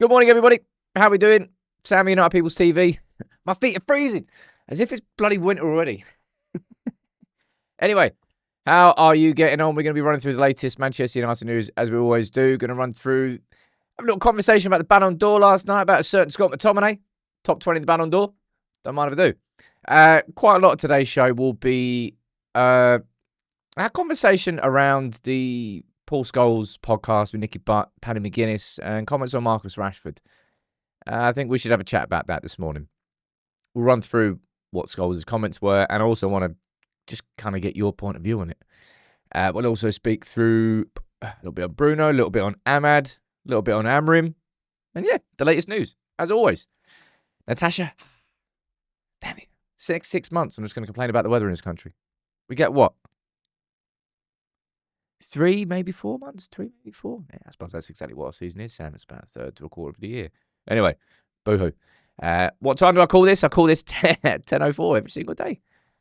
Good morning, everybody. How are we doing? Sammy, United People's TV. My feet are freezing, as if it's bloody winter already. Anyway, how are you getting on? We're going to be running through the latest Manchester United news, as we always do. Going to run through a little conversation about the Ballon d'Or last night, about a certain Scott McTominay, top 20 in the Ballon d'Or. Don't mind if I do. Quite a lot of today's show will be our conversation around the Paul Scholes podcast with Nicky Butt, Paddy McGuinness, and comments on Marcus Rashford. I think we should have a chat about that this morning. We'll run through what Scholes' comments were, and I also want to just kind of get your point of view on it. We'll also speak through a little bit on Bruno, a little bit on Ahmad, a little bit on Amrim, and yeah, the latest news, as always. Natasha, damn it, six months, I'm just going to complain about the weather in this country. We get what? 3, maybe 4 months? 3, maybe 4? Yeah, I suppose that's exactly what our season is, Sam. It's about a third to a quarter of the year. Anyway, boo-hoo. What time do I call this? I call this 10:04 every single day.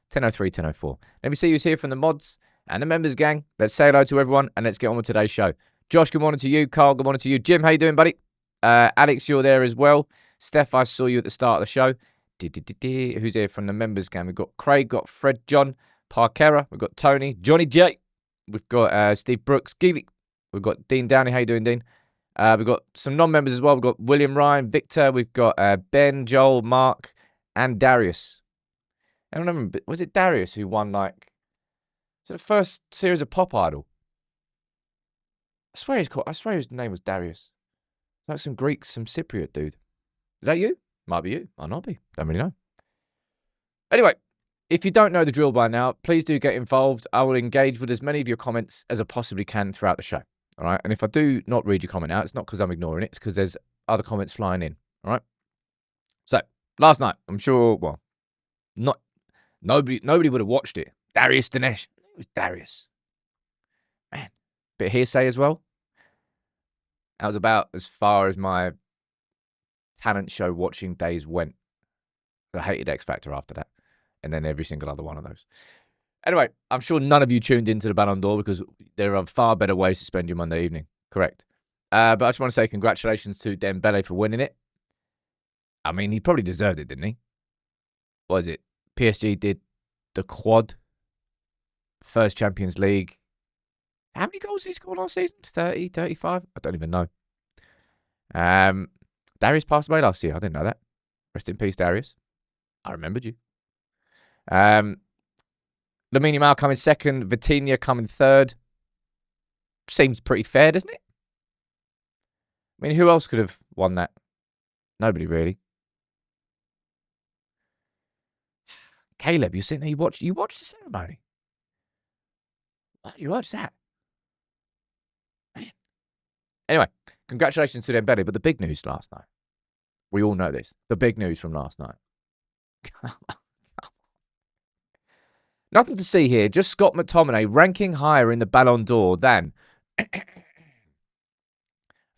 10:03, 10:04. Let me see who's here from the mods and the members gang. Let's say hello to everyone and let's get on with today's show. Josh, good morning to you. Carl, good morning to you. Jim, how you doing, buddy? Alex, you're there as well. Steph, I saw you at the start of the show. Who's here from the members gang? We've got Craig, got Fred, John, Parkera. We've got Tony, Johnny J. We've got Steve Brooks, Gilly. We've got Dean Downey. How you doing, Dean? We've got some non-members as well. We've got William Ryan, Victor. We've got Ben, Joel, Mark, and Darius. I don't remember. Was it Darius who won, was it the first series of Pop Idol? I swear his name was Darius. Like some Greek, some Cypriot dude. Is that you? Might be you. Might not be. Don't really know. Anyway. If you don't know the drill by now, please do get involved. I will engage with as many of your comments as I possibly can throughout the show. All right. And if I do not read your comment out, it's not because I'm ignoring it. It's because there's other comments flying in. All right. So last night, I'm sure, nobody would have watched it. Darius Dinesh. It was Darius. Man, bit of hearsay as well. That was about as far as my talent show watching days went. I hated X Factor after that. And then every single other one of those. Anyway, I'm sure none of you tuned into the Ballon d'Or because there are far better ways to spend your Monday evening. Correct. But I just want to say congratulations to Dembele for winning it. I mean, he probably deserved it, didn't he? What is it? PSG did the quad. First Champions League. How many goals did he score last season? 30, 35? I don't even know. Darius passed away last year. I didn't know that. Rest in peace, Darius. I remembered you. Lamine Yamal coming second, Vitinha coming third. Seems pretty fair, doesn't it? I mean, who else could have won that? Nobody really. Caleb, you're sitting there, you watched the ceremony. Why did you watch that? Man. Anyway, congratulations to Dembele, but the big news last night. We all know this. The big news from last night. Nothing to see here, just Scott McTominay ranking higher in the Ballon d'Or than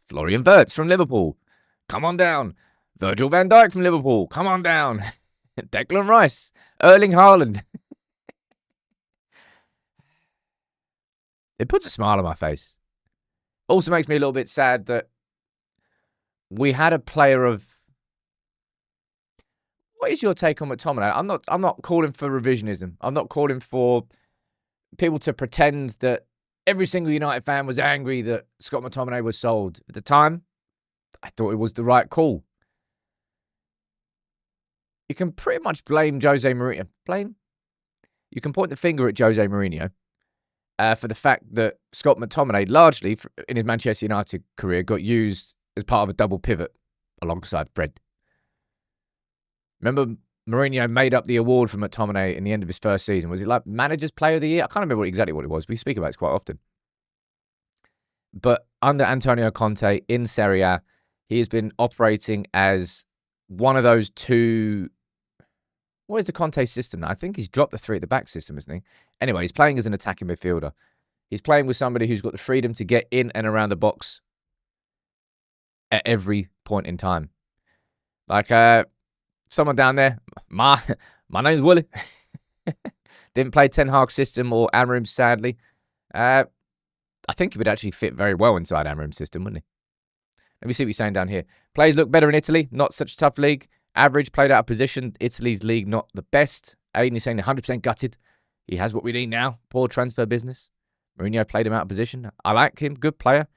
Florian Wirtz from Liverpool. Come on down. Virgil van Dijk from Liverpool. Come on down. Declan Rice. Erling Haaland. It puts a smile on my face. Also makes me a little bit sad that we had a player of... What is your take on McTominay? I'm not calling for revisionism. I'm not calling for people to pretend that every single United fan was angry that Scott McTominay was sold. At the time, I thought it was the right call. You can pretty much blame Jose Mourinho. You can point the finger at Jose Mourinho for the fact that Scott McTominay, largely in his Manchester United career, got used as part of a double pivot alongside Fred. Remember, Mourinho made up the award for McTominay in the end of his first season. Was it like Manager's Player of the Year? I can't remember exactly what it was. We speak about it quite often. But under Antonio Conte in Serie A, he has been operating as one of those two... What is the Conte system? I think he's dropped the 3 at the back system, isn't he? Anyway, he's playing as an attacking midfielder. He's playing with somebody who's got the freedom to get in and around the box at every point in time. Someone down there, my name's Willie. Didn't play Ten Hag's system or Amrim's, sadly. I think he would actually fit very well inside Amrim's system, wouldn't he? Let me see what you're saying down here. Players look better in Italy. Not such a tough league. Average, played out of position. Italy's league, not the best. Aiden is saying 100% gutted. He has what we need now. Poor transfer business. Mourinho played him out of position. I like him. Good player.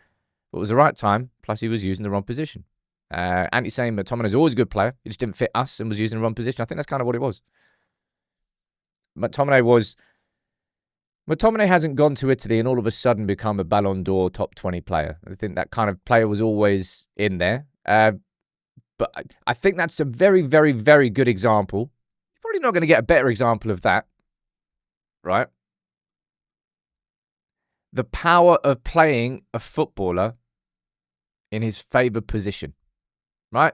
But it was the right time. Plus, he was using the wrong position. Andy's saying McTominay's always a good player. He just didn't fit us and was using the wrong position. I think that's kind of what it was. McTominay hasn't gone to Italy and all of a sudden become a Ballon d'Or top 20 player. I think that kind of player was always in there. But I think that's a very, very, very good example. You're probably not going to get a better example of that, right? The power of playing a footballer in his favoured position, right?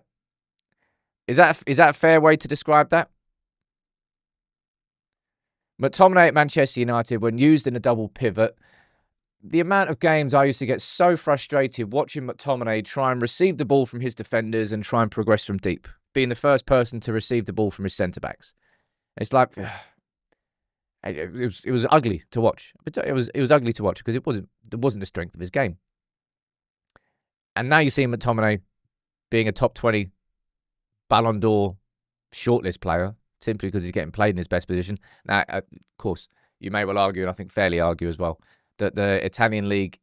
Is that a fair way to describe that? McTominay at Manchester United, when used in a double pivot, the amount of games I used to get so frustrated watching McTominay try and receive the ball from his defenders and try and progress from deep, being the first person to receive the ball from his centre-backs. It's like, it was ugly to watch. It was ugly to watch because it wasn't the strength of his game. And now you see McTominay being a top 20 Ballon d'Or shortlist player, simply because he's getting played in his best position. Now, of course, you may well argue, and I think fairly argue as well, that the Italian league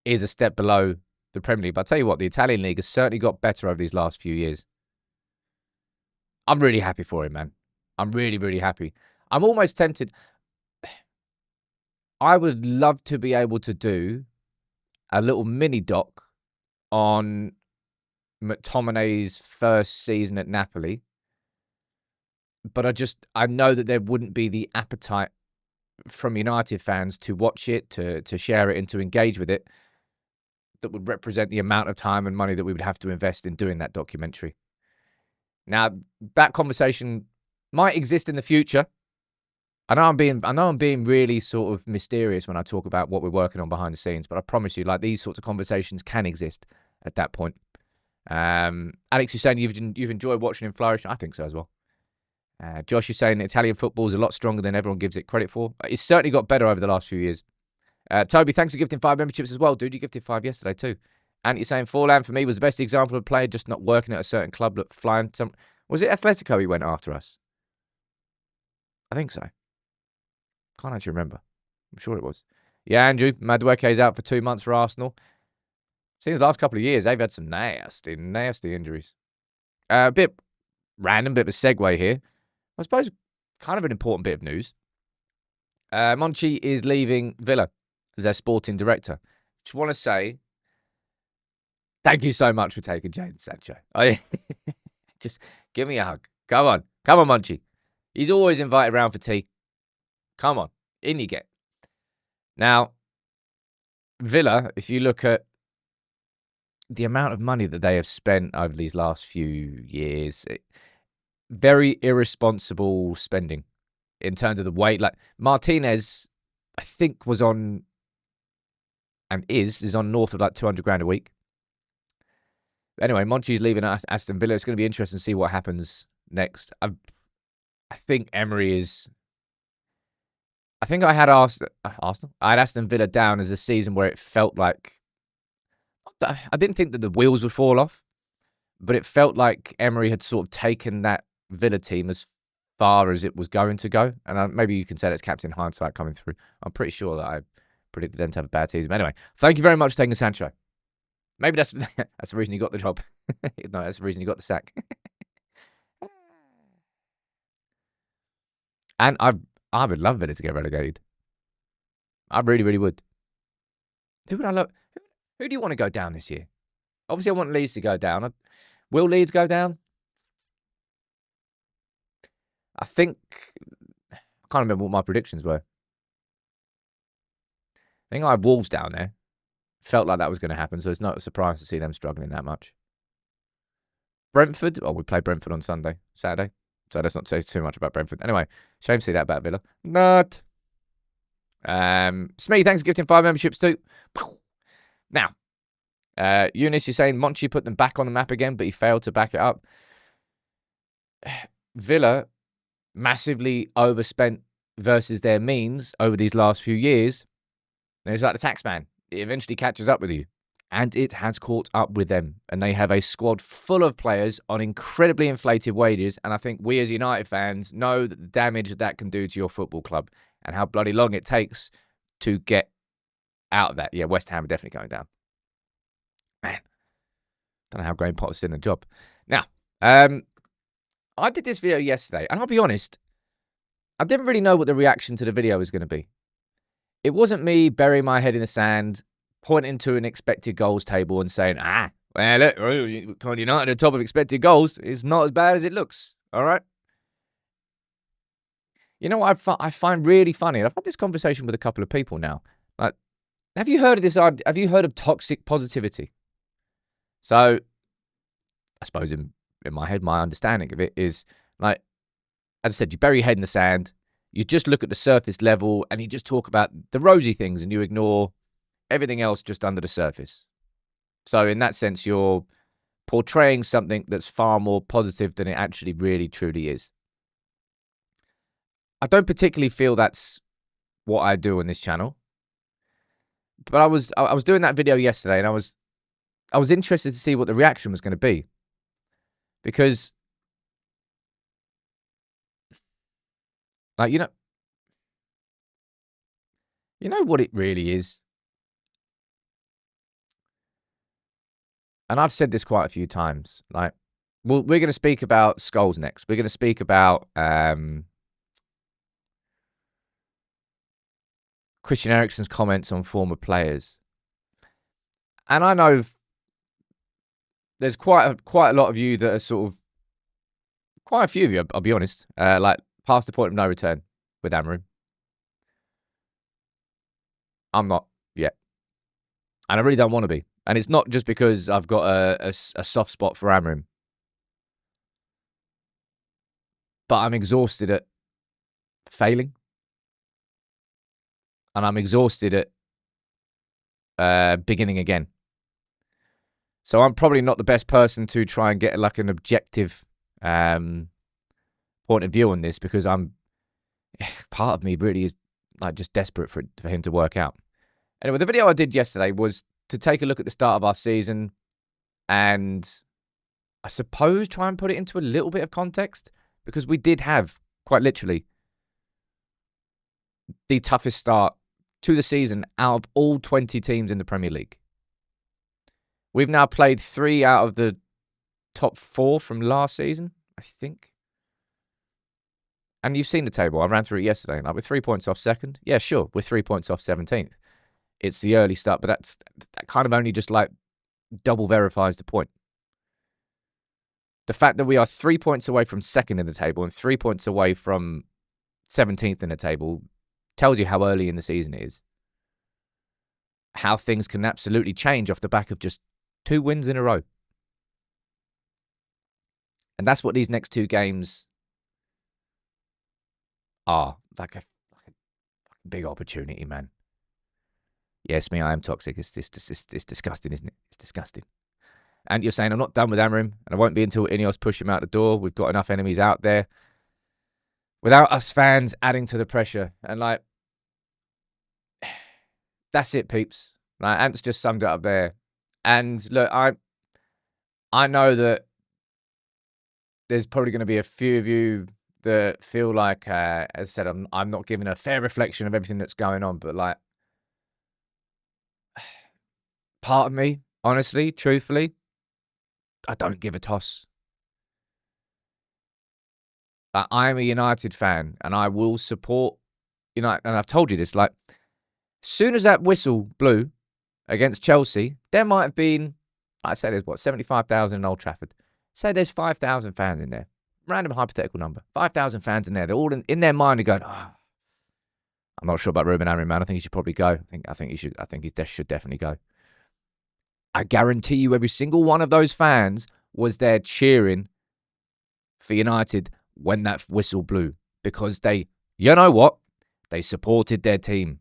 is a step below the Premier League. But I'll tell you what, the Italian league has certainly got better over these last few years. I'm really happy for him, man. I'm really, really happy. I'm almost tempted. I would love to be able to do a little mini doc on McTominay's first season at Napoli. But I know that there wouldn't be the appetite from United fans to watch it, to share it, and to engage with it that would represent the amount of time and money that we would have to invest in doing that documentary. Now, that conversation might exist in the future. I know I'm being really sort of mysterious when I talk about what we're working on behind the scenes, but I promise you, like, these sorts of conversations can exist at that point. Alex, you're saying you've enjoyed watching him flourish. I think so as well. Josh is saying Italian football is a lot stronger than everyone gives it credit for. It's certainly got better over the last few years. Toby, thanks for gifting 5 memberships as well, dude. You gifted 5 yesterday too. And you're saying Forlan for me was the best example of a player just not working at a certain club, but flying. Was it Atletico he went after us? I think so. Can't actually remember. I'm sure it was. Yeah, Andrew, Madueke is out for 2 months for Arsenal. Seems the last couple of years they've had some nasty injuries. A bit random, bit of a segue here. I suppose kind of an important bit of news. Monchi is leaving Villa as their sporting director. Just want to say thank you so much for taking Jadon Sancho. Just give me a hug. Come on, Monchi. He's always invited round for tea. Come on, in you get. Now, Villa, if you look at the amount of money that they have spent over these last few years, very irresponsible spending in terms of the weight. Like Martinez, I think was on and is on north of like 200 grand a week. Anyway, Monchi's leaving Aston Villa. It's going to be interesting to see what happens next. I think Emery is. I think I had Arsenal. I had Aston Villa down as a season where it felt like I didn't think that the wheels would fall off, but it felt like Emery had sort of taken that Villa team as far as it was going to go. And maybe you can say that's captain hindsight coming through. I'm pretty sure that I predicted them to have a bad season. But anyway, thank you very much for taking Sancho. Maybe that's the reason he got the job. No, that's the reason he got the sack. And I would love Villa to get relegated. I really, really would. Who would I love? Who do you want to go down this year? Obviously, I want Leeds to go down. Will Leeds go down? I think I can't remember what my predictions were. I think I had Wolves down there. Felt like that was going to happen, so it's not a surprise to see them struggling that much. Brentford. Oh, we play Brentford on Saturday. So let's not say too much about Brentford. Anyway, shame to see that about Villa. Not. Smee, thanks for gifting 5 memberships too. Now, Eunice is saying Monchi put them back on the map again, but he failed to back it up. Villa massively overspent versus their means over these last few years. And it's like the tax man. It eventually catches up with you. And it has caught up with them. And they have a squad full of players on incredibly inflated wages. And I think we as United fans know that the damage that can do to your football club and how bloody long it takes to get out of that. Yeah, West Ham are definitely going down. Man, don't know how Graham Potter's doing the job. Now, I did this video yesterday, and I'll be honest, I didn't really know what the reaction to the video was going to be. It wasn't me burying my head in the sand, pointing to an expected goals table and saying, well, look, United at the top of expected goals. It's not as bad as it looks, all right? You know what I find really funny? And I've had this conversation with a couple of people now. Like, have you heard of this? Have you heard of toxic positivity? So, I suppose in my head, my understanding of it is, like, as I said, you bury your head in the sand, you just look at the surface level, and you just talk about the rosy things, and you ignore everything else just under the surface. So, in that sense, you're portraying something that's far more positive than it actually really truly is. I don't particularly feel that's what I do on this channel. But I was doing that video yesterday, and I was interested to see what the reaction was going to be. Because, like, you know what it really is? And I've said this quite a few times. Like, well, we're going to speak about Scholes next. We're going to speak about Christian Eriksen's comments on former players. And I know there's quite a lot of you that are sort of, quite a few of you, I'll be honest, like past the point of no return with Amorim. I'm not yet. And I really don't want to be. And it's not just because I've got a soft spot for Amorim. But I'm exhausted at failing. And I'm exhausted at beginning again. So I'm probably not the best person to try and get like an objective point of view on this, because part of me really is like just desperate for him to work out. Anyway, the video I did yesterday was to take a look at the start of our season and I suppose try and put it into a little bit of context, because we did have, quite literally, the toughest start to the season out of all 20 teams in the Premier League. We've now played 3 out of the top 4 from last season, I think. And you've seen the table. I ran through it yesterday. Like, we're 3 points off second. Yeah, sure, we're 3 points off 17th. It's the early start, but that kind of only just like double verifies the point. The fact that we are 3 points away from second in the table and 3 points away from 17th in the table tells you how early in the season it is. How things can absolutely change off the back of just 2 wins in a row. And that's what these next 2 games are. Like a big opportunity, man. Yes, me, I am toxic. It's disgusting, isn't it? It's disgusting. And you're saying I'm not done with Amorim, and I won't be until Ineos push him out the door. We've got enough enemies out there without us fans adding to the pressure. And like, that's it, peeps. Like, Ant's just summed it up there. And look, I know that there's probably going to be a few of you that feel like, as I said, I'm not giving a fair reflection of everything that's going on. But like, part of me, honestly, truthfully, I don't give a toss. Like, I'm a United fan, and I will support United. And I've told you this. Like, soon as that whistle blew against Chelsea, there might have been, I say there's 75,000 in Old Trafford. Say there's 5,000 fans in there. Random hypothetical number. 5,000 fans in there. They're all in their mind are going, I'm not sure about Ruben Amorim, man. I think he should probably go. I think he should definitely go. I guarantee you every single one of those fans was there cheering for United when that whistle blew, because you know what? They supported their team.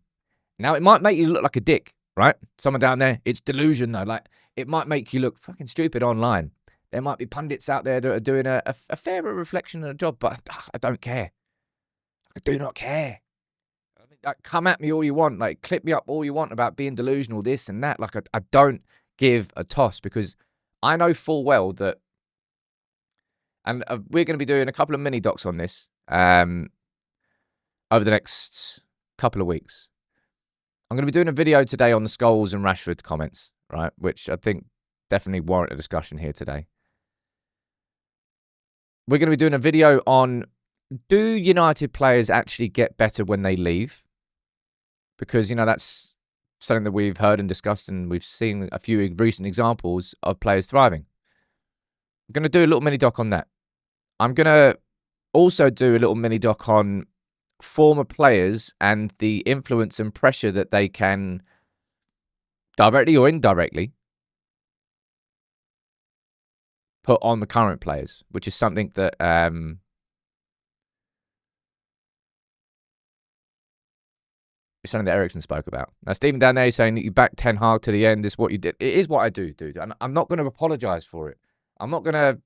Now, it might make you look like a dick, right? Someone down there, it's delusion though. Like, it might make you look fucking stupid online. There might be pundits out there that are doing a fairer reflection of a job, but I don't care. I do not care. Like, come at me all you want. Like, clip me up all you want about being delusional, this and that. Like, I don't give a toss, because I know full well that, and we're going to be doing a couple of mini docs on this over the next couple of weeks. I'm going to be doing a video today on the Scholes and Rashford comments, right? Which I think definitely warrant a discussion here today. We're going to be doing a video on, do United players actually get better when they leave? Because, that's something that we've heard and discussed, and we've seen a few recent examples of players thriving. I'm going to do a little mini doc on that. I'm going to also do a little mini doc on former players and the influence and pressure that they can, directly or indirectly, put on the current players, which is something that it's something that Eriksen spoke about. Now, Stephen down there is saying that you backed Ten Hag to the end. This is what you did. It is what I do, dude. I'm not going to apologise for it. I'm not going to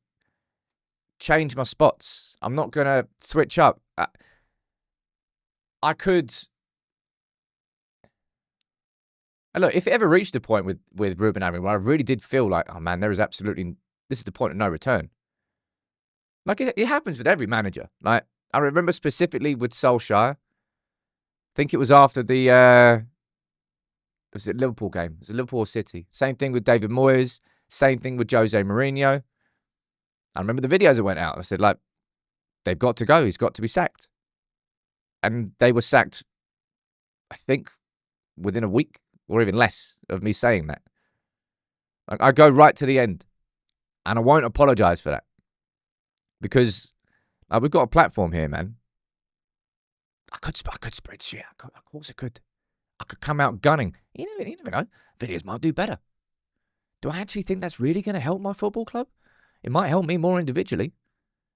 change my spots. I'm not going to switch up. I could... And look, if it ever reached a point with Ruben Amorim where I really did feel like, oh man, there is absolutely... This is the point of no return. Like, it happens with every manager. Like, I remember specifically with Solskjaer. I think it was after the Liverpool game. It was Liverpool City. Same thing with David Moyes. Same thing with Jose Mourinho. I remember the videos that went out. I said, like, they've got to go. He's got to be sacked. And they were sacked, I think, within a week or even less of me saying that. Like, I go right to the end. And I won't apologise for that. Because we've got a platform here, man. I could spread shit. Of course I could. I could come out gunning. You never know. Videos might do better. Do I actually think that's really going to help my football club? It might help me more individually.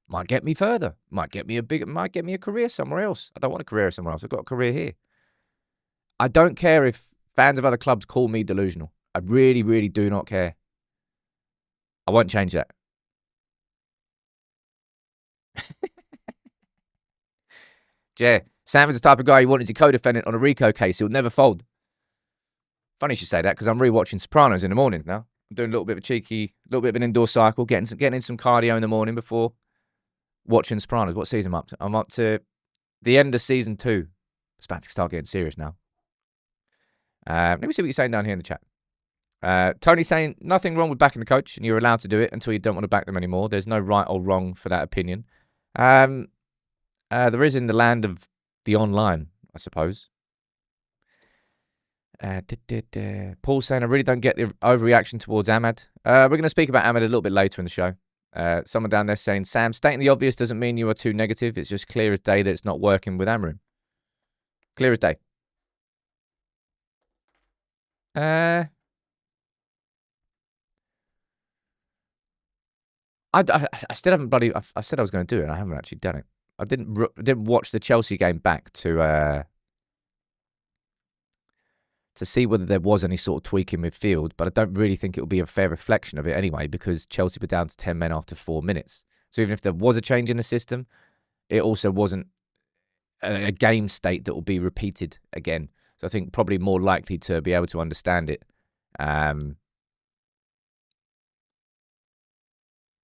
Might get me further. Might get me a career somewhere else. I don't want a career somewhere else. I've got a career here. I don't care if fans of other clubs call me delusional. I really, really do not care. I won't change that. Yeah, Sam is the type of guy who wanted to co-defendant on a RICO case. He'll never fold. Funny you should say that, because I'm rewatching Sopranos in the mornings now. I'm doing a little bit of an indoor cycle, getting in some cardio in the morning before watching Sopranos. What season am I up to? I'm up to the end of season 2. It's about to start getting serious now. Let me see what you're saying down here in the chat. Tony saying, nothing wrong with backing the coach, and you're allowed to do it until you don't want to back them anymore. There's no right or wrong for that opinion. There is in the land of the online, I suppose. Paul saying, I really don't get the overreaction towards Ahmad. We're going to speak about Ahmad a little bit later in the show. Someone down there saying, Sam, stating the obvious doesn't mean you are too negative. It's just clear as day that it's not working with Amorim. Clear as day. I still haven't I said I was going to do it, and I haven't actually done it. I didn't watch the Chelsea game back to see whether there was any sort of tweak in midfield, but I don't really think it will be a fair reflection of it anyway, because Chelsea were down to 10 men after 4 minutes. So even if there was a change in the system, it also wasn't a game state that will be repeated again. So I think probably more likely to be able to understand it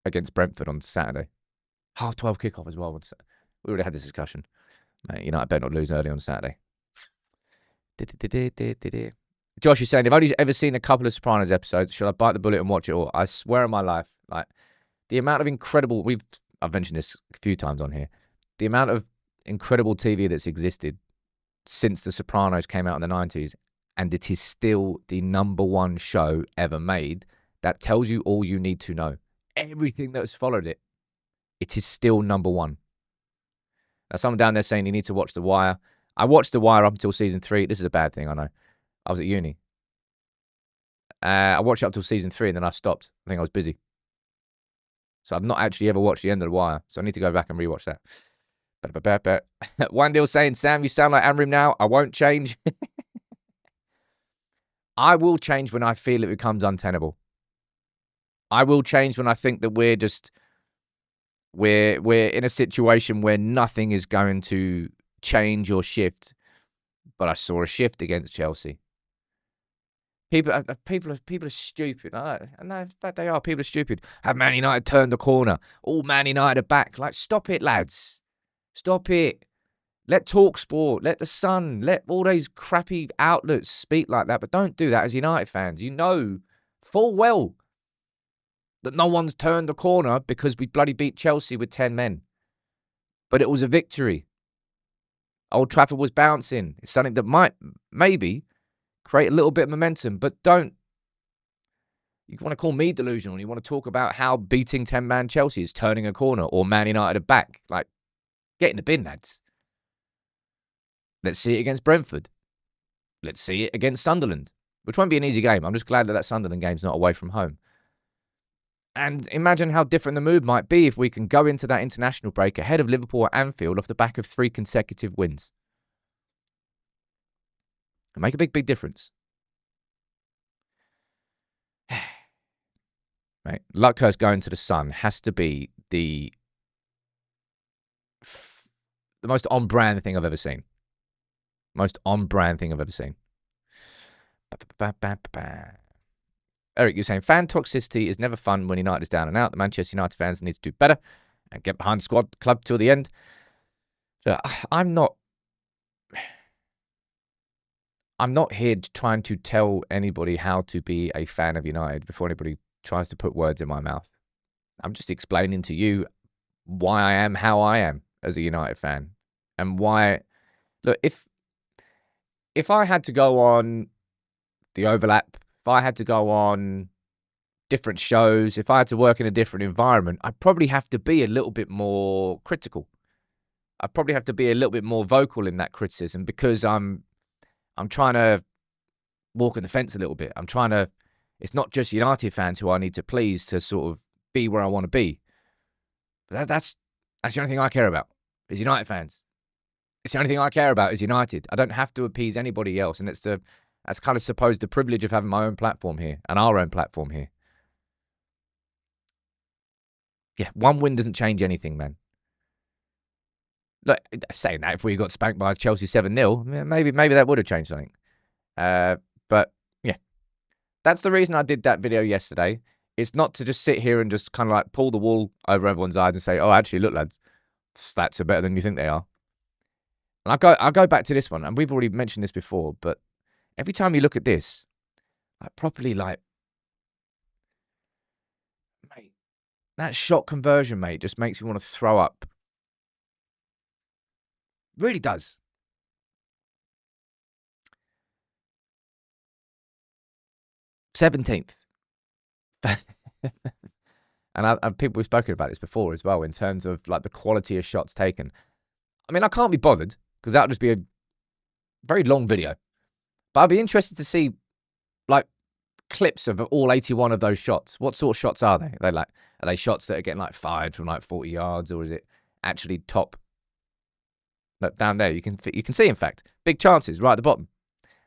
against Brentford on Saturday. 12:30 kickoff as well. We already had this discussion. Mate, I better not lose early on Saturday. Josh is saying, I've only ever seen a couple of Sopranos episodes. Should I bite the bullet and watch it all? I swear on my life, like, the amount of incredible... I've mentioned this a few times on here. The amount of incredible TV that's existed since The Sopranos came out in the 90s, and it is still the #1 show ever made, that tells you all you need to know. Everything that's followed it, it is still #1. Now, someone down there saying you need to watch The Wire. I watched The Wire up until season 3. This is a bad thing, I know. I was at uni. I watched it up until season 3, and then I stopped. I think I was busy. So I've not actually ever watched the end of The Wire. So I need to go back and rewatch that. One deal saying, Sam, you sound like Amorim now. I won't change. I will change when I feel it becomes untenable. I will change when I think that we're in a situation where nothing is going to change or shift. But I saw a shift against Chelsea. People are stupid. And in fact, they are. People are stupid. Have Man United turned the corner? All Man United are back. Like, stop it, lads. Stop it. Let TalkSport, let The Sun, let all those crappy outlets speak like that. But don't do that as United fans. You know full well that no one's turned the corner because we bloody beat Chelsea with 10 men. But it was a victory. Old Trafford was bouncing. It's something that might, maybe, create a little bit of momentum, but don't. You want to call me delusional. You want to talk about how beating 10-man Chelsea is turning a corner or Man United are back. Like, get in the bin, lads. Let's see it against Brentford. Let's see it against Sunderland, which won't be an easy game. I'm just glad that Sunderland game's not away from home. And imagine how different the mood might be if we can go into that international break ahead of Liverpool at Anfield off the back of 3 consecutive wins. It'll make a big, big difference. Right? Luckhurst going to the Sun has to be the most on-brand thing I've ever seen. Most on-brand thing I've ever seen. Eric, you're saying fan toxicity is never fun when United is down and out. The Manchester United fans need to do better and get behind the squad club till the end. I'm not here trying to tell anybody how to be a fan of United before anybody tries to put words in my mouth. I'm just explaining to you why I am how I am as a United fan. And why, look, if I had to go on the overlap, if I had to go on different shows, if I had to work in a different environment, I'd probably have to be a little bit more critical. I'd probably have to be a little bit more vocal in that criticism because I'm trying to walk on the fence a little bit. It's not just United fans who I need to please to sort of be where I want to be. But that's the only thing I care about is United fans. It's the only thing I care about is United. I don't have to appease anybody else. And that's kind of supposed the privilege of having my own platform here and our own platform here. Yeah, one win doesn't change anything, man. Look, saying that, if we got spanked by Chelsea 7-0, maybe that would have changed something. But, yeah. That's the reason I did that video yesterday. It's not to just sit here and just kind of like pull the wool over everyone's eyes and say, oh, actually, look, lads, stats are better than you think they are. And I'll go back to this one, and we've already mentioned this before, but every time you look at this, properly, mate, that shot conversion, mate, just makes me want to throw up. Really does. "17th." And people have spoken about this before as well in terms of like the quality of shots taken. I mean, I can't be bothered because that would just be a very long video. But I'd be interested to see like clips of all 81 of those shots. What sort of shots are they? Are they shots that are getting like fired from like 40 yards, or is it actually top? Look, down there, you can see, in fact, big chances right at the bottom.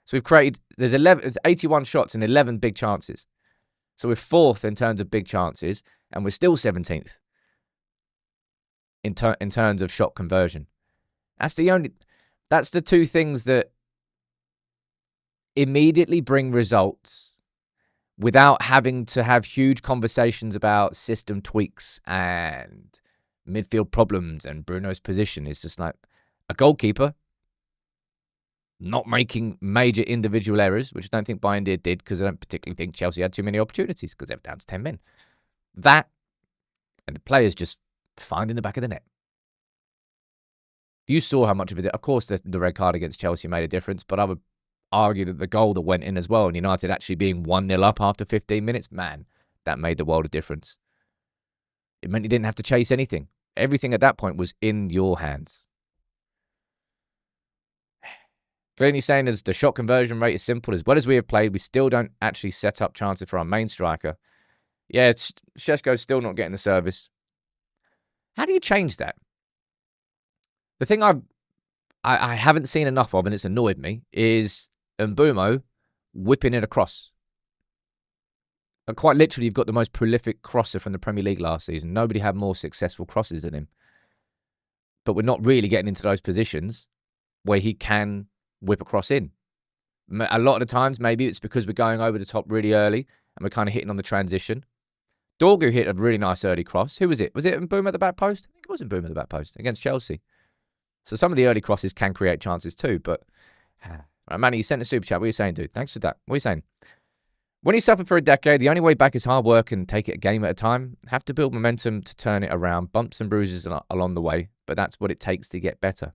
So we've created, there's 81 shots and 11 big chances. So we're 4th in terms of big chances, and we're still 17th in terms of shot conversion. That's the two things that immediately bring results without having to have huge conversations about system tweaks and midfield problems and Bruno's position. Is just like a goalkeeper not making major individual errors, which I don't think Bayern did because I don't particularly think Chelsea had too many opportunities because they were down to 10 men. That, and the players just finding the back of the net. You saw how much of it, of course, the red card against Chelsea made a difference, but I would argue that the goal that went in as well, and United actually being 1-0 up after 15 minutes, man, that made the world of difference. It meant you didn't have to chase anything. Everything at that point was in your hands. Clearly saying as the shot conversion rate is simple, as well as we have played, we still don't actually set up chances for our main striker. Yeah, Šeško's still not getting the service. How do you change that? The thing I haven't seen enough of, and it's annoyed me, is Mbeumo whipping it across. And quite literally, you've got the most prolific crosser from the Premier League last season. Nobody had more successful crosses than him. But we're not really getting into those positions where he can whip across in. A lot of the times, maybe it's because we're going over the top really early and we're kind of hitting on the transition. Dorgu hit a really nice early cross. Who was it? Was it Boom at the back post? I think it wasn't Boom at the back post against Chelsea. So some of the early crosses can create chances too. But, right, Manny, you sent a super chat. What are you saying, dude? Thanks for that. What are you saying? When you suffer for a decade, the only way back is hard work and take it a game at a time. Have to build momentum to turn it around. Bumps and bruises along the way. But that's what it takes to get better.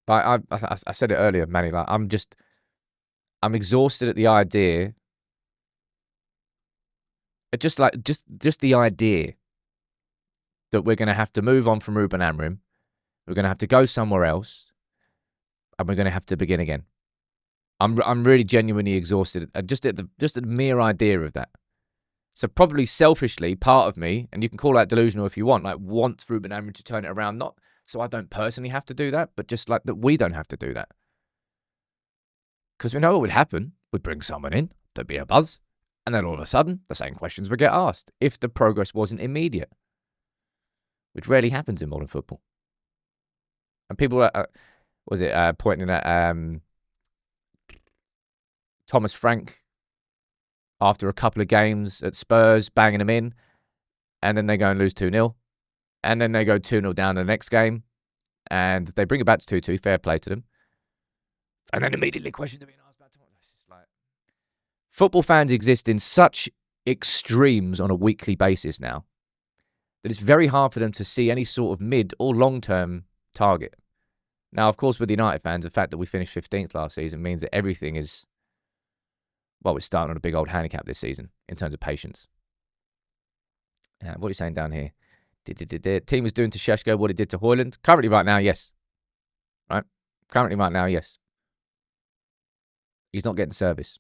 But I said it earlier, Manny. Like I'm exhausted at the idea. Just the idea that we're going to have to move on from Ruben Amorim. We're going to have to go somewhere else, and we're going to have to begin again. I'm really genuinely exhausted just at the mere idea of that. So probably selfishly, part of me, and you can call that delusional if you want, like wants Ruben Amorim to turn it around, not so I don't personally have to do that, but just like that we don't have to do that. Because we know what would happen. We'd bring someone in, there'd be a buzz, and then all of a sudden, the same questions would get asked if the progress wasn't immediate, which rarely happens in modern football. And people pointing at Thomas Frank after a couple of games at Spurs, banging them in, and then they go and lose 2-0. And then they go 2-0 down the next game, and they bring it back to 2-2, fair play to them. And then immediately questions are being asked about Thomas. It's like, football fans exist in such extremes on a weekly basis now that it's very hard for them to see any sort of mid or long-term target. Now, of course, with the United fans, the fact that we finished 15th last season means that everything is, well, we're starting on a big old handicap this season in terms of patience. What are you saying down here? Team was doing to Šeško what it did to Højlund. Currently, right now, yes. Right? Currently, right now, yes. He's not getting service.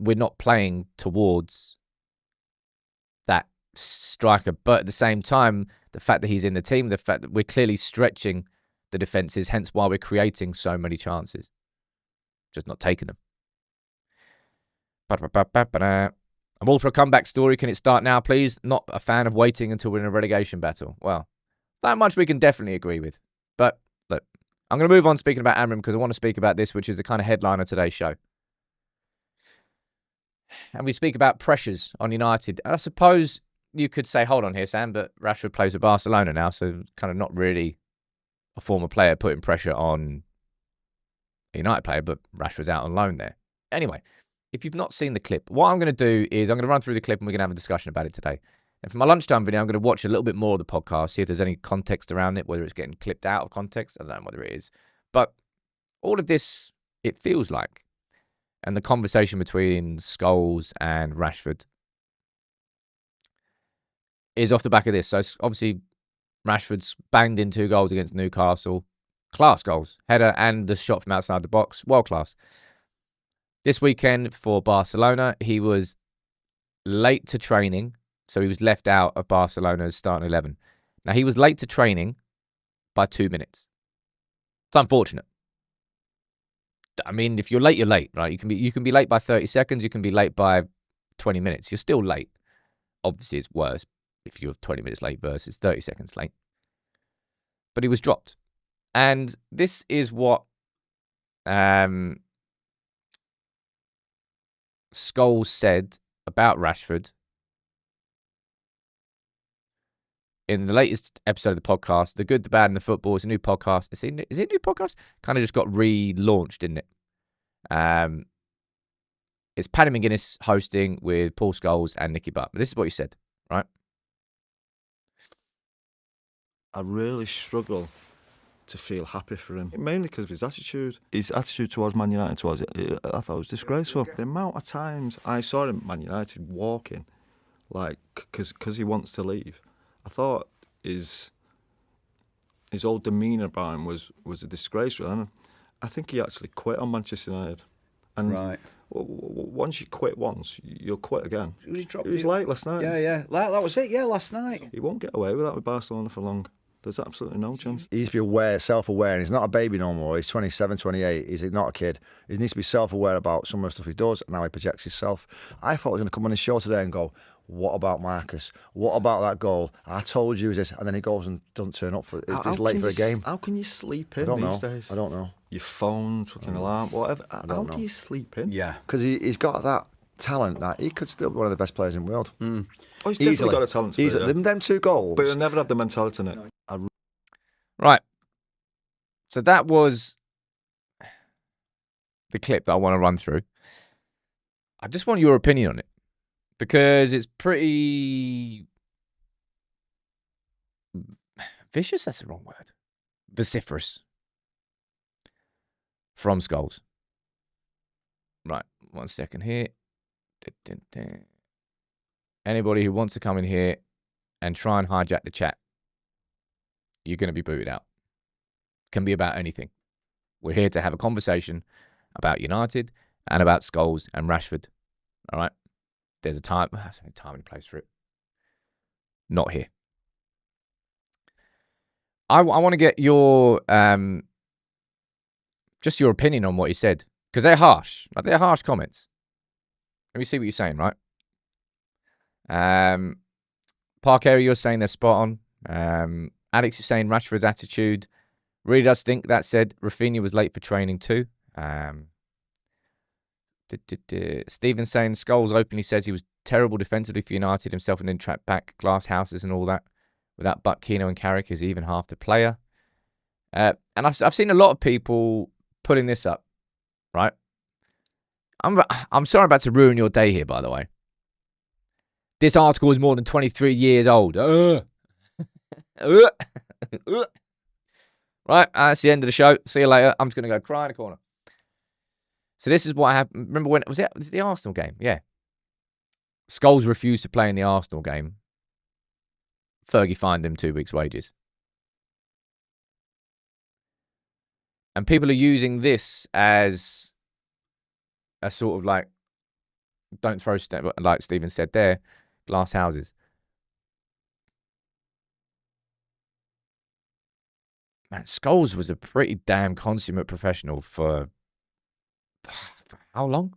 We're not playing towards that striker. But at the same time, the fact that he's in the team, the fact that we're clearly stretching the defences, hence why we're creating so many chances. Just not taking them. I'm all for a comeback story. Can it start now, please? Not a fan of waiting until we're in a relegation battle. Well, that much we can definitely agree with. But, look, I'm going to move on speaking about Amorim because I want to speak about this, which is the kind of headline of today's show. And we speak about pressures on United. And I suppose you could say, hold on here, Sam, but Rashford plays with Barcelona now, so kind of not really a former player putting pressure on a United player, but Rashford's out on loan there. Anyway, if you've not seen the clip, what I'm going to do is I'm going to run through the clip and we're going to have a discussion about it today. And for my lunchtime video, I'm going to watch a little bit more of the podcast, see if there's any context around it, whether it's getting clipped out of context. I don't know whether it is. But all of this, it feels like, and the conversation between Scholes and Rashford is off the back of this. So obviously, Rashford's banged in 2 goals against Newcastle. Class goals. Header and the shot from outside the box. World class. This weekend for Barcelona, he was late to training, so he was left out of Barcelona's starting 11. Now, he was late to training by 2 minutes. It's unfortunate. I mean, if you're late, you're late, right? You can be late by 30 seconds, you can be late by 20 minutes. You're still late. Obviously, it's worse if you're 20 minutes late versus 30 seconds late. But he was dropped. And this is what Scholes said about Rashford in the latest episode of the podcast, The Good, the Bad, and the Football. It's a new podcast. Is it a new podcast? Kind of just got relaunched, didn't it? It's Paddy McGuinness hosting with Paul Scholes and Nicky Butt. This is what he said, right? I really struggle to feel happy for him, mainly because of his attitude. His attitude towards Man United, I thought it was disgraceful. The amount of times I saw him at Man United walking, like, because he wants to leave. I thought his whole demeanour about him was a disgrace. And I think he actually quit on Manchester United. And right. Once you quit once, you'll quit again. He was late last night. Yeah. That was it, last night. He won't get away with that with Barcelona for long. There's absolutely no chance. He needs to be aware, self-aware, and he's not a baby no more. He's 27, 28. He's not a kid. He needs to be self-aware about some of the stuff he does and how he projects himself. I thought he was going to come on his show today and go, What about Marcus? What about that goal? I told you this, and then he goes and doesn't turn up for it. He's late for a game. How can you sleep in I don't these know. days? I don't know. Your phone, fucking alarm, whatever. How don't do know. you sleep in? Yeah. Because he's got that talent that he could still be one of the best players in the world. Oh, he's definitely Easily. got a talent to be Easily. there. Them 2 goals. But he'll never have the mentality in it. Right. So that was the clip that I want to run through. I just want your opinion on it because it's pretty vicious. That's the wrong word. Vociferous from Scholes. Right. 1 second here. Anybody who wants to come in here and try and hijack the chat, you're going to be booted out. Can be about anything. We're here to have a conversation about United and about Scholes and Rashford. All right? There's a time and place for it. Not here. I want to get your just your opinion on what he said, because they're harsh. Like, they're harsh comments. Let me see what you're saying, right? Park area, you're saying they're spot on. Alex, you're saying Rashford's attitude really does stink. That said, Rafinha was late for training too. Stephen saying Scholes openly says he was terrible defensively for United himself and then trapped back glass houses and all that. Without Buck, Keno and Carrick is even half the player. And I've seen a lot of people putting this up, right? I'm sorry I'm about to ruin your day here, by the way. This article is more than 23 years old. Right, that's the end of the show. See you later. I'm just going to go cry in a corner. So this is what happened. Remember when was it the Arsenal game? Yeah. Scholes refused to play in the Arsenal game. Fergie fined him 2 weeks' wages. And people are using this as a sort of like, don't throw, like Stephen said there, glass houses. Man, Scholes was a pretty damn consummate professional for how long?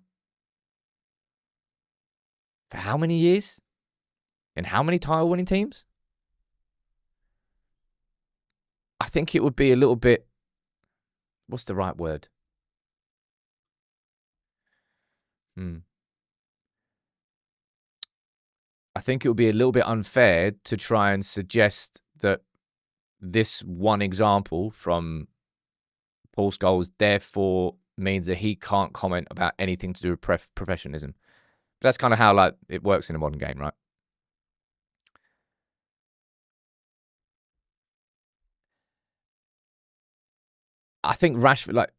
For how many years? In how many title-winning teams? I think it would be a little bit... What's the right word? I think it would be a little bit unfair to try and suggest that this one example from Paul Scholes therefore means that he can't comment about anything to do with professionalism. But that's kind of how like it works in a modern game, right? I think Rashford, like,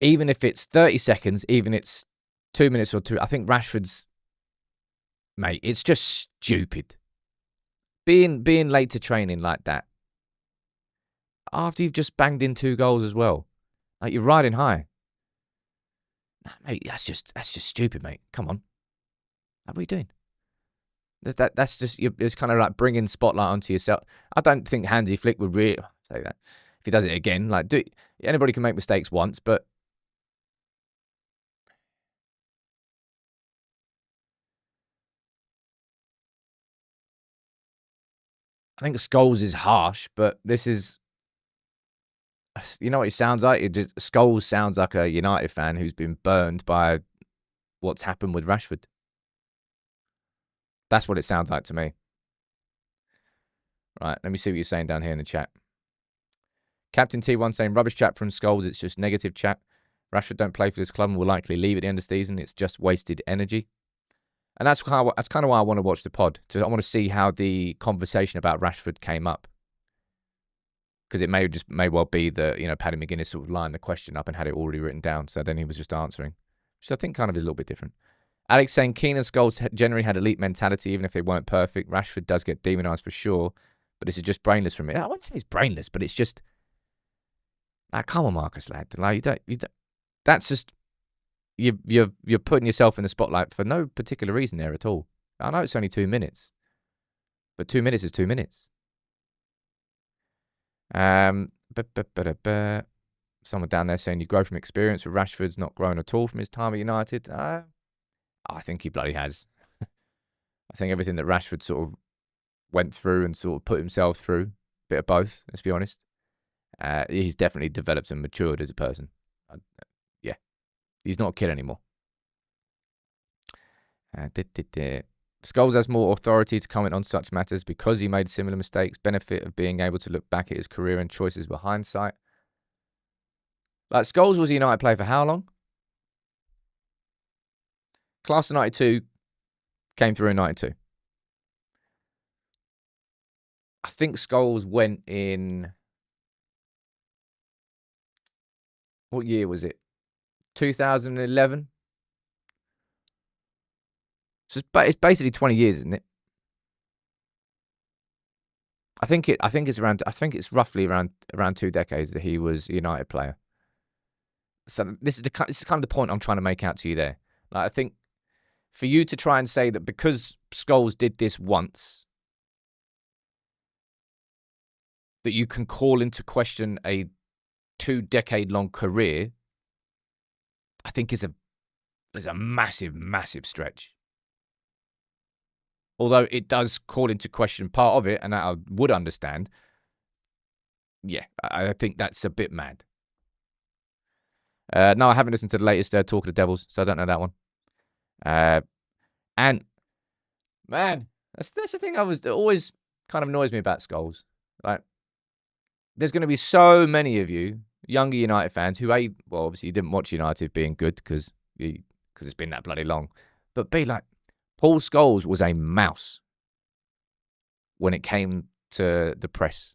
even if it's 30 seconds, even if it's 2 minutes or 2, I think Rashford's, mate, it's just stupid. Being late to training like that, after you've just banged in 2 goals as well. Like, you're riding high. Nah, mate, that's just stupid, mate. Come on. What are you doing? That's just, it's kind of like bringing spotlight onto yourself. I don't think Hansi Flick would really say that. If he does it again, like, anybody can make mistakes once, but I think Scholes is harsh, but this is, you know what it sounds like? Scholes sounds like a United fan who's been burned by what's happened with Rashford. That's what it sounds like to me. Right, let me see what you're saying down here in the chat. Captain T1 saying, rubbish chat from Scholes, it's just negative chat. Rashford don't play for this club and will likely leave at the end of the season. It's just wasted energy. And that's kind of why I want to watch the pod. So I want to see how the conversation about Rashford came up. Because it may well be that, you know, Paddy McGuinness sort of lined the question up and had it already written down. So then he was just answering. Which I think kind of is a little bit different. Alex saying, Keane and Scholes generally had elite mentality, even if they weren't perfect. Rashford does get demonised for sure. But this is just brainless from me. I wouldn't say it's brainless, but it's just... Like, come on, Marcus, lad. Like, you don't, that's just... You're putting yourself in the spotlight for no particular reason there at all. I know it's only 2 minutes. But 2 minutes is 2 minutes. Someone down there saying you grow from experience, but Rashford's not grown at all from his time at United. I think he bloody has. I think everything that Rashford sort of went through and sort of put himself through, a bit of both, let's be honest. He's definitely developed and matured as a person. Yeah, he's not a kid anymore. Scholes has more authority to comment on such matters because he made similar mistakes. Benefit of being able to look back at his career and choices with hindsight. Like, Scholes was a United player for how long? Class of 92 came through in 92. I think Scholes went in... What year was it? 2011? So it's basically 20 years, isn't it? I think it's roughly around 2 decades that he was a United player. So this is kind of the point I'm trying to make out to you there. Like, I think for you to try and say that because Scholes did this once, that you can call into question a 2-decade-long career, I think is a massive, massive stretch. Although it does call into question part of it, and that I would understand. Yeah, I think that's a bit mad. No, I haven't listened to the latest Talk of the Devils, so I don't know that one. And, man, that's the thing that always kind of annoys me about Scholes. Like, there's going to be so many of you, younger United fans, who, A, well, obviously you didn't watch United being good because it's been that bloody long. But B, like, Paul Scholes was a mouse when it came to the press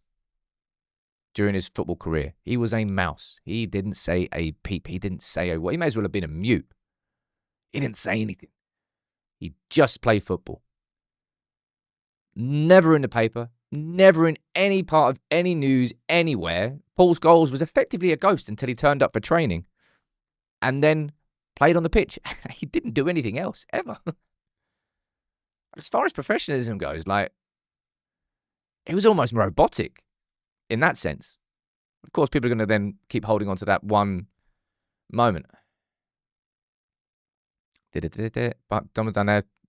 during his football career. He was a mouse. He didn't say a peep. He didn't say a word. He may as well have been a mute. He didn't say anything. He just played football. Never in the paper. Never in any part of any news anywhere. Paul Scholes was effectively a ghost until he turned up for training and then played on the pitch. He didn't do anything else, ever. As far as professionalism goes, like, it was almost robotic in that sense. Of course, people are going to then keep holding on to that one moment. But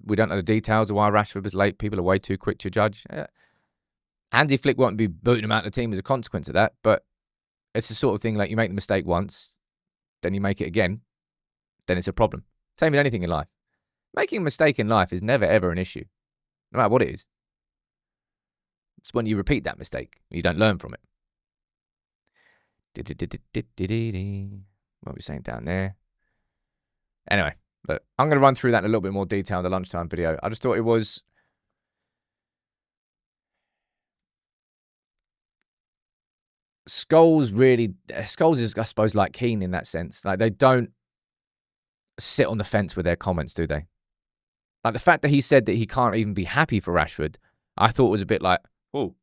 we don't know the details of why Rashford was late. People are way too quick to judge. Hansi Flick won't be booting him out of the team as a consequence of that, but it's the sort of thing like you make the mistake once, then you make it again, then it's a problem. Same with anything in life. Making a mistake in life is never, ever an issue, no matter what it is. It's when you repeat that mistake, you don't learn from it. What are we saying down there? Anyway, look, I'm going to run through that in a little bit more detail in the lunchtime video. I just thought it was... Scholes is, I suppose, like Keane in that sense. Like, they don't sit on the fence with their comments, do they? Like, the fact that he said that he can't even be happy for Rashford, I thought was a bit like, oh,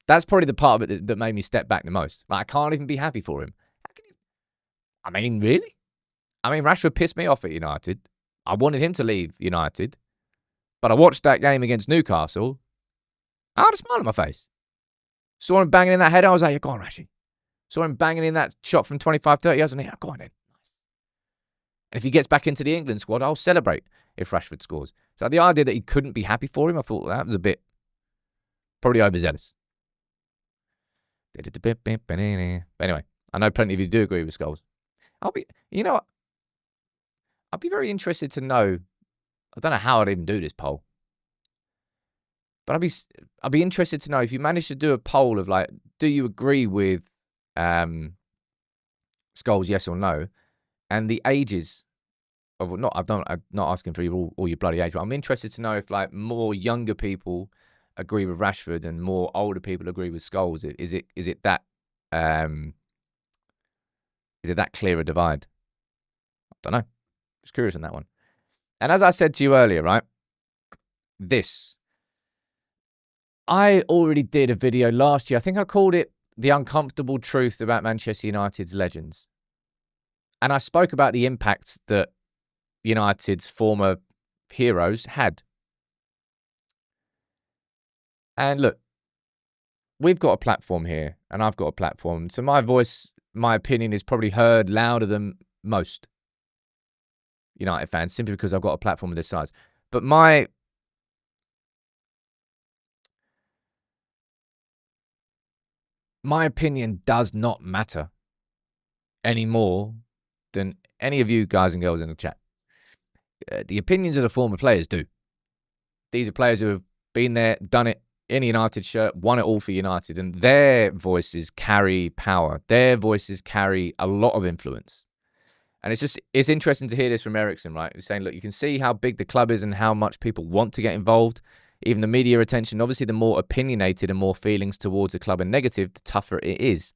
that's probably the part of it that made me step back the most. Like, I can't even be happy for him. How can you... I mean, really? I mean, Rashford pissed me off at United. I wanted him to leave United. But I watched that game against Newcastle. I had a smile on my face. Saw him banging in that header. I was like, yeah, go on, Rashi. Saw him banging in that shot from 25, 30 yards. And yeah, go on then. And if he gets back into the England squad, I'll celebrate if Rashford scores. So the idea that he couldn't be happy for him, I thought that was a bit probably overzealous. But anyway, I know plenty of you do agree with Scholes. I'll be very interested to know. I don't know how I'd even do this poll. But I'd be interested to know if you manage to do a poll of, like, do you agree with Scholes, yes or no, and the ages of I'm not asking for all your bloody age, but I'm interested to know if, like, more younger people agree with Rashford and more older people agree with Scholes. Is it that clear a divide? I don't know. Just curious on that one. And as I said to you earlier, right, I already did a video last year. I think I called it The Uncomfortable Truth About Manchester United's Legends. And I spoke about the impact that United's former heroes had. And look, we've got a platform here, and I've got a platform. So my voice, my opinion is probably heard louder than most United fans, simply because I've got a platform of this size. But my my opinion does not matter any more than any of you guys and girls in the chat. The opinions of the former players do. These are players who have been there, done it in a United shirt, won it all for United, and their voices carry power. Their voices carry a lot of influence. And it's interesting to hear this from Eriksen, right? He's saying, look, you can see how big the club is and how much people want to get involved. Even the media attention, obviously, the more opinionated and more feelings towards the club and negative, the tougher it is.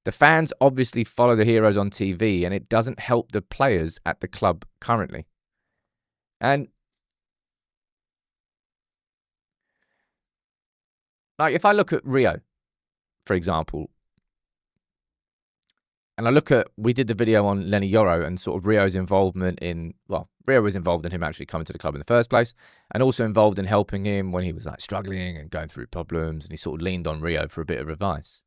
The fans obviously follow the heroes on TV, and it doesn't help the players at the club currently. And like, if I look at Rio, for example, and I look at, we did the video on Lenny Yoro and sort of Rio's involvement in, well, Rio was involved in him actually coming to the club in the first place, and also involved in helping him when he was like struggling and going through problems, and he sort of leaned on Rio for a bit of advice.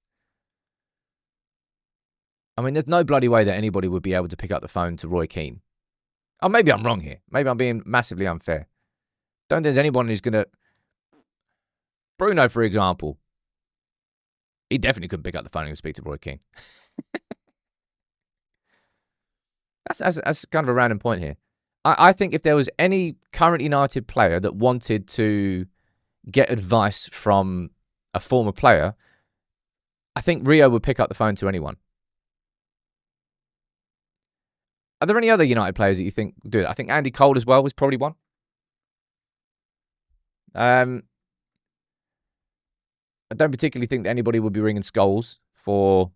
I mean, there's no bloody way that anybody would be able to pick up the phone to Roy Keane. Oh, maybe I'm wrong here. Maybe I'm being massively unfair. Don't think there's anyone who's going to... Bruno, for example. He definitely couldn't pick up the phone and speak to Roy Keane. That's kind of a random point here. I think if there was any current United player that wanted to get advice from a former player, I think Rio would pick up the phone to anyone. Are there any other United players that you think do it? I think Andy Cole as well was probably one. I don't particularly think that anybody would be ringing Scholes for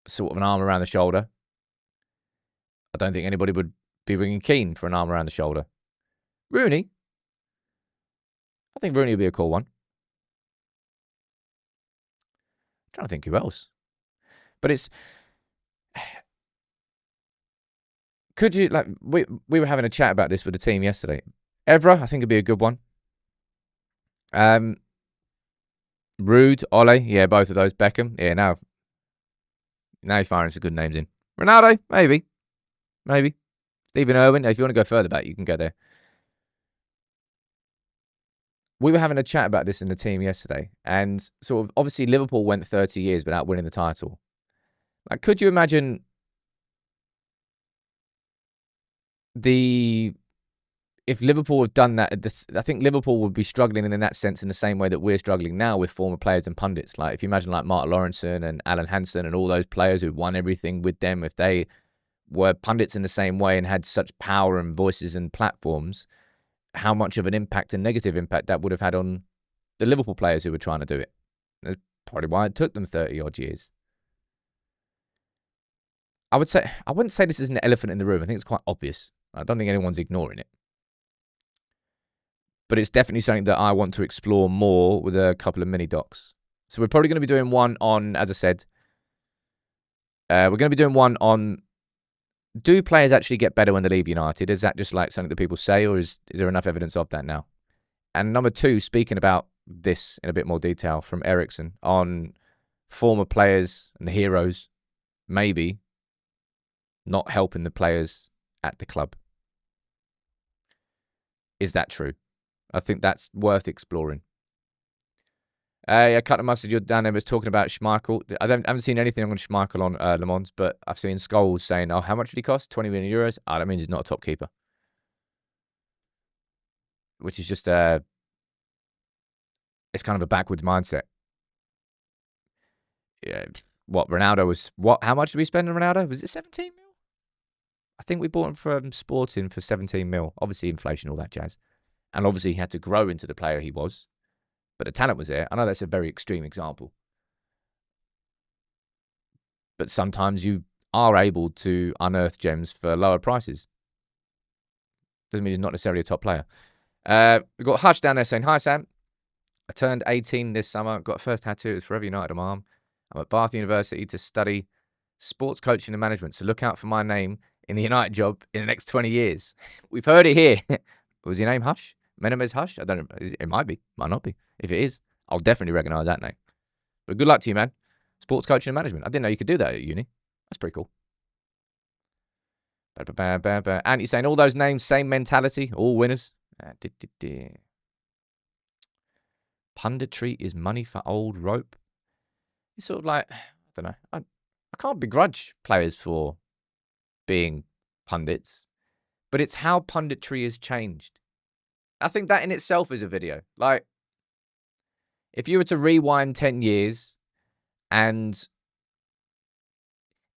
sort of an arm around the shoulder. I don't think anybody would be ringing Keane for an arm around the shoulder. Rooney? I think Rooney would be a cool one. I'm trying to think who else. But it's... Could you, like, we were having a chat about this with the team yesterday. Evra, I think would be a good one. Rude, Ole, yeah, both of those. Beckham, yeah, now you're firing some good names in. Ronaldo, maybe. Stephen Irwin, if you want to go further back, you can go there. We were having a chat about this in the team yesterday, and sort of, obviously Liverpool went 30 years without winning the title. Like, could you imagine if Liverpool had done that? I think Liverpool would be struggling in that sense in the same way that we're struggling now with former players and pundits. Like, if you imagine like Mark Lawrenson and Alan Hansen and all those players who won everything with them, if they were pundits in the same way and had such power and voices and platforms, how much of an impact and negative impact that would have had on the Liverpool players who were trying to do it. That's probably why it took them 30-odd years. I wouldn't say this is an elephant in the room. I think it's quite obvious. I don't think anyone's ignoring it. But it's definitely something that I want to explore more with a couple of mini docs. So we're probably going to be doing one on, as I said, we're going to be doing one on, do players actually get better when they leave United? Is that just like something that people say, or is there enough evidence of that now? And number two, speaking about this in a bit more detail from Eriksen on former players and the heroes maybe not helping the players at the club. Is that true? I think that's worth exploring. Cut the mustard, you're down there was talking about Schmeichel. I haven't seen anything on Schmeichel on Le Mans, but I've seen Scholes saying, oh, how much did he cost? 20 million euros? Oh, that means he's not a top keeper. Which is just, it's kind of a backwards mindset. Yeah, Ronaldo was, how much did we spend on Ronaldo? Was it 17 mil? I think we bought him from Sporting for 17 mil. Obviously inflation, all that jazz. And obviously he had to grow into the player he was. But the talent was there. I know that's a very extreme example. But sometimes you are able to unearth gems for lower prices. Doesn't mean he's not necessarily a top player. We've got Hush down there saying, hi, Sam. I turned 18 this summer. Got a first tattoo. It was Forever United on my arm. I'm at Bath University to study sports coaching and management. So look out for my name in the United job in the next 20 years. We've heard it here. Was your name Hush? Menendez Hush? I don't know. It might be. Might not be. If it is, I'll definitely recognise that name. But good luck to you, man. Sports coaching and management. I didn't know you could do that at uni. That's pretty cool. And you're saying all those names, same mentality, all winners. Punditry is money for old rope. it's sort of like, I don't know. I can't begrudge players for being pundits, but it's how punditry has changed. I think that in itself is a video. Like, if you were to rewind 10 years and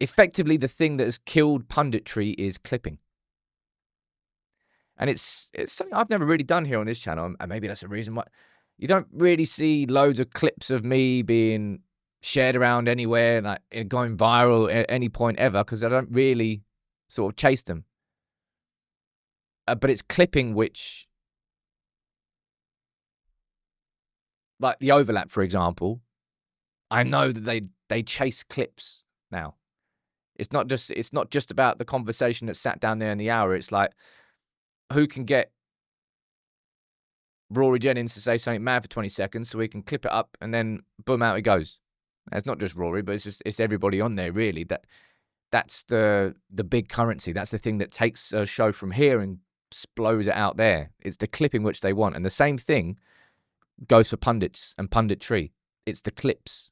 effectively the thing that has killed punditry is clipping. And it's something I've never really done here on this channel, and maybe that's the reason why you don't really see loads of clips of me being shared around anywhere, like going viral at any point ever, because I don't really sort of chase them. But it's clipping which, like the overlap, for example, I know that they chase clips now. It's not just about the conversation that sat down there in the hour. It's like, who can get Rory Jennings to say something mad for 20 seconds so we can clip it up and then boom, out it goes. And it's not just Rory, but it's everybody on there, really. That's the big currency. That's the thing that takes a show from here and blows it out there. It's the clipping which they want. And the same thing goes for pundits and punditry. It's the clips.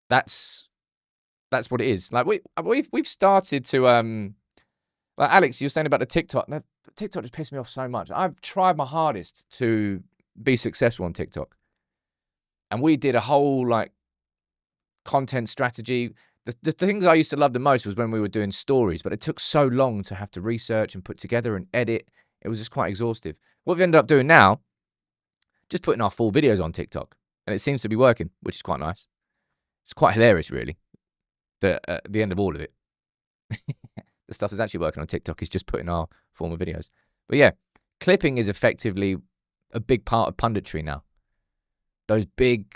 That's what it is. Like we've started to like Alex, you're saying about the TikTok. That TikTok just pissed me off so much. I've tried my hardest to be successful on TikTok. And we did a whole like content strategy. The things I used to love the most was when we were doing stories, but it took so long to have to research and put together and edit. It was just quite exhaustive. What we ended up doing now, just putting our full videos on TikTok. And it seems to be working, which is quite nice. It's quite hilarious, really. At the end of all of it. The stuff that's actually working on TikTok is just putting our former videos. But yeah, clipping is effectively a big part of punditry now. Those big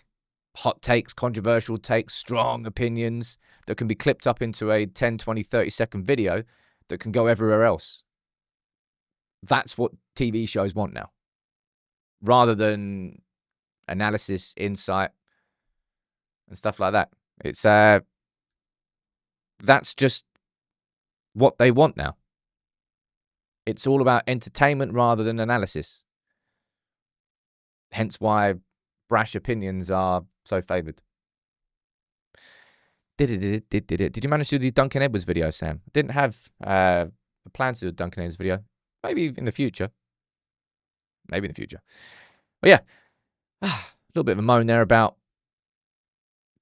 hot takes, controversial takes, strong opinions that can be clipped up into a 10, 20, 30-second video that can go everywhere else. That's what TV shows want now. Rather than analysis, insight, and stuff like that. It's that's just what they want now. It's all about entertainment rather than analysis. Hence why brash opinions are so favoured. Did you manage to do the Duncan Edwards video, Sam? I didn't have plans to do a Duncan Edwards video. Maybe in the future. Maybe in the future. But yeah, a little bit of a moan there about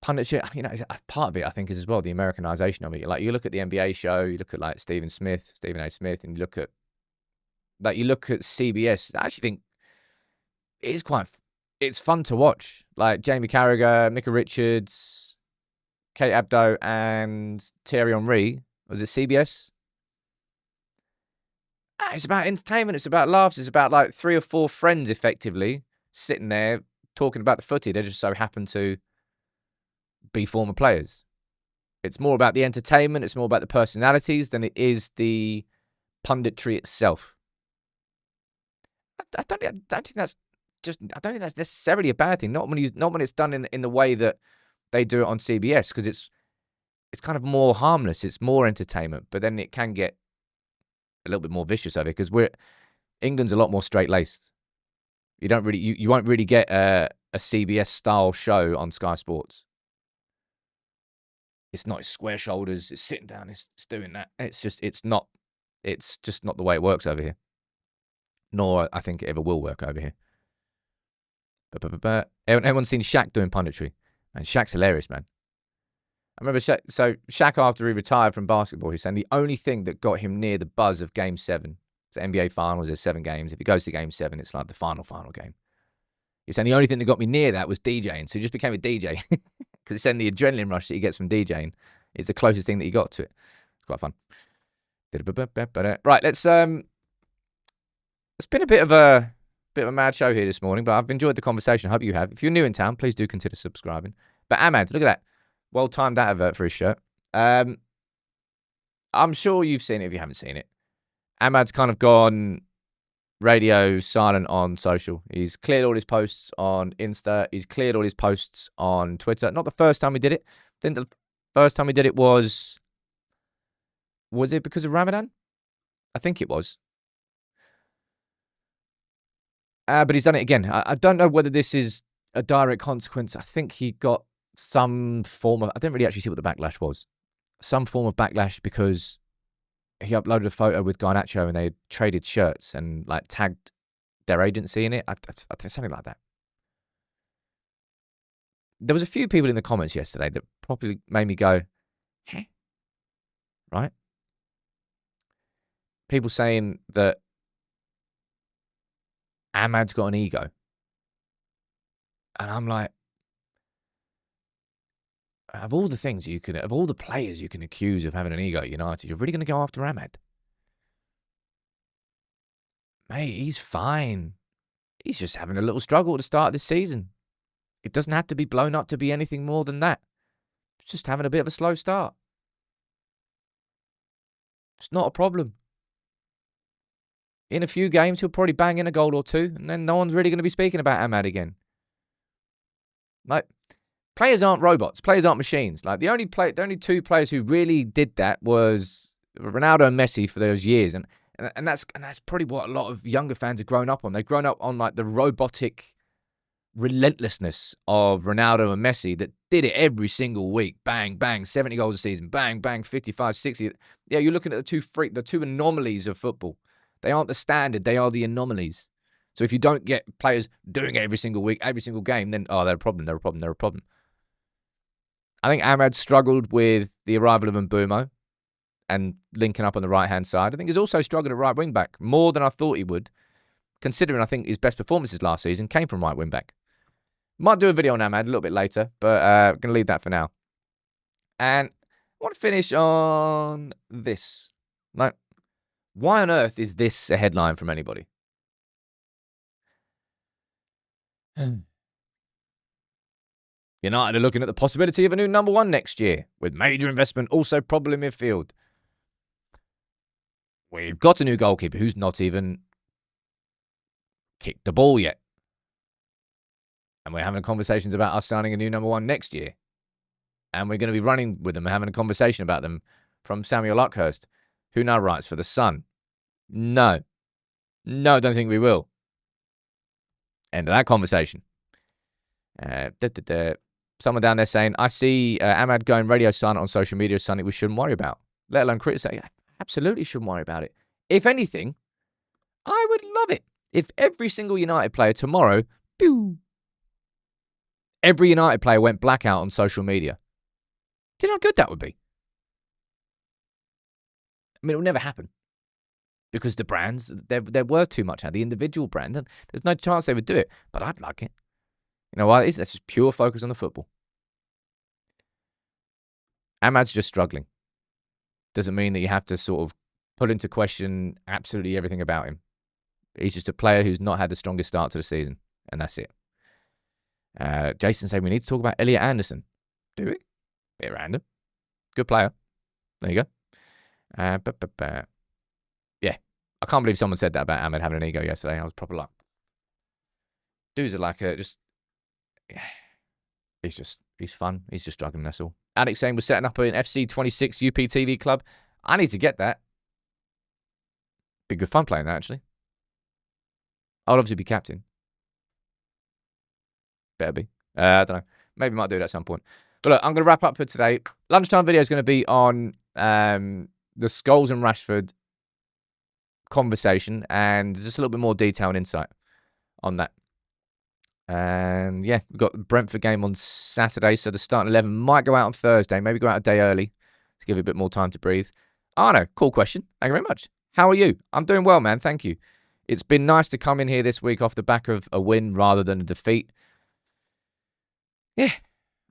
punditry. You know, part of it, I think, is as well the Americanization of it. Like, you look at the NBA show, you look at like Stephen A. Smith, and you look at CBS. I actually think it is it's fun to watch. Like Jamie Carragher, Micah Richards, Kate Abdo, and Thierry Henry. Was it CBS? It's about entertainment. It's about laughs. It's about like 3 or 4 friends, effectively, sitting there talking about the footy. They just so happen to be former players. It's more about the entertainment. It's more about the personalities than it is the punditry itself. I don't think that's necessarily a bad thing. Not when it's done in the way that they do it on CBS, because it's kind of more harmless. It's more entertainment, but then it can get a little bit more vicious of it, because England's a lot more straight laced. You won't really get a CBS style show on Sky Sports. It's not square shoulders. It's sitting down. It's doing that. It's just not the way it works over here. Nor I think it ever will work over here. Everyone's seen Shaq doing punditry, and Shaq's hilarious, man. I remember Shaq, after he retired from basketball, he's saying the only thing that got him near the buzz of Game 7, it's the NBA Finals, there's 7 games. If he goes to Game 7, it's like the final game. He's saying the only thing that got me near that was DJing, so he just became a DJ. Because he's saying the adrenaline rush that he gets from DJing is the closest thing that he got to it. It's quite fun. Right, it's been a bit of a mad show here this morning, but I've enjoyed the conversation. I hope you have. If you're new in town, please do consider subscribing. But Ahmad, look at that. Well-timed advert for his shirt. I'm sure you've seen it if you haven't seen it. Ahmad's kind of gone radio silent on social. He's cleared all his posts on Insta. He's cleared all his posts on Twitter. Not the first time we did it. I think the first time we did it was it because of Ramadan? I think it was. But he's done it again. I don't know whether this is a direct consequence. I think he got some form of, I didn't really actually see what the backlash was. Some form of backlash because he uploaded a photo with Garnacho and they traded shirts and like tagged their agency in it. I think something like that. There was a few people in the comments yesterday that probably made me go, "Heh?" Right? People saying that Ahmad's got an ego. And I'm like, of all the things of all the players you can accuse of having an ego at United, you're really going to go after Ahmad? Mate, he's fine. He's just having a little struggle at the start of this season. It doesn't have to be blown up to be anything more than that. It's just having a bit of a slow start. It's not a problem. In a few games, he'll probably bang in a goal or two, and then no one's really going to be speaking about Ahmad again. Like, players aren't robots. Players aren't machines. Like, the only two players who really did that was Ronaldo and Messi for those years, and that's probably what a lot of younger fans have grown up on. They've grown up on like the robotic relentlessness of Ronaldo and Messi that did it every single week. Bang, bang, 70 goals a season. Bang, bang, 55, 60. Yeah, you're looking at the two anomalies of football. They aren't the standard. They are the anomalies. So if you don't get players doing it every single week, every single game, then, they're a problem, they're a problem, they're a problem. I think Ahmad struggled with the arrival of Mbeumo and linking up on the right-hand side. I think he's also struggled at right wing-back more than I thought he would, considering I think his best performances last season came from right wing-back. Might do a video on Ahmad a little bit later, but I'm going to leave that for now. And I want to finish on this. Like, why on earth is this a headline from anybody? United are looking at the possibility of a new number one next year, with major investment also probably in midfield. We've got a new goalkeeper who's not even kicked the ball yet. And we're having conversations about us signing a new number one next year. And we're going to be running with them and having a conversation about them from Samuel Luckhurst, who now writes for The Sun. No, don't think we will. End of that conversation. Someone down there saying, I see Ahmad going radio silent on social media is something we shouldn't worry about, let alone criticize. Absolutely shouldn't worry about it. If anything, I would love it if every single United player tomorrow, every United player went blackout on social media. Do you know how good that would be? I mean, it will never happen. Because the brands, they're worth too much now. The individual brand, there's no chance they would do it. But I'd like it. You know why it is? That's just pure focus on the football. Ahmad's just struggling. Doesn't mean that you have to sort of put into question absolutely everything about him. He's just a player who's not had the strongest start to the season. And that's it. Jason said we need to talk about Elliot Anderson. Do we? Bit random. Good player. There you go. Yeah. I can't believe someone said that about Ahmad having an ego yesterday. I was proper like, dudes are like he's fun. He's just struggling, that's all. Alex saying we're setting up an FC 26 UPTV club. I need to get that. Be good fun playing that, actually. I'll obviously be captain. Better be. I don't know. Maybe might do it at some point. But look, I'm going to wrap up for today. Lunchtime video is going to be on the Scholes and Rashford conversation and just a little bit more detail and insight on that. And yeah, we've got the Brentford game on Saturday, so the starting 11 might go out on Thursday, maybe go out a day early to give it a bit more time to breathe. Arno, cool question. Thank you very much. How are you? I'm doing well, man. Thank you. It's been nice to come in here this week off the back of a win rather than a defeat. Yeah,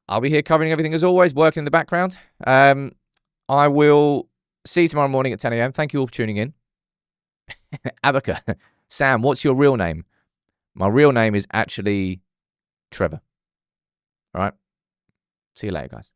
I'll be here covering everything as always, working in the background. I will see you tomorrow morning at 10 a.m. Thank you all for tuning in. Abaca, Sam, what's your real name? My real name is actually Trevor. All right. See you later, guys.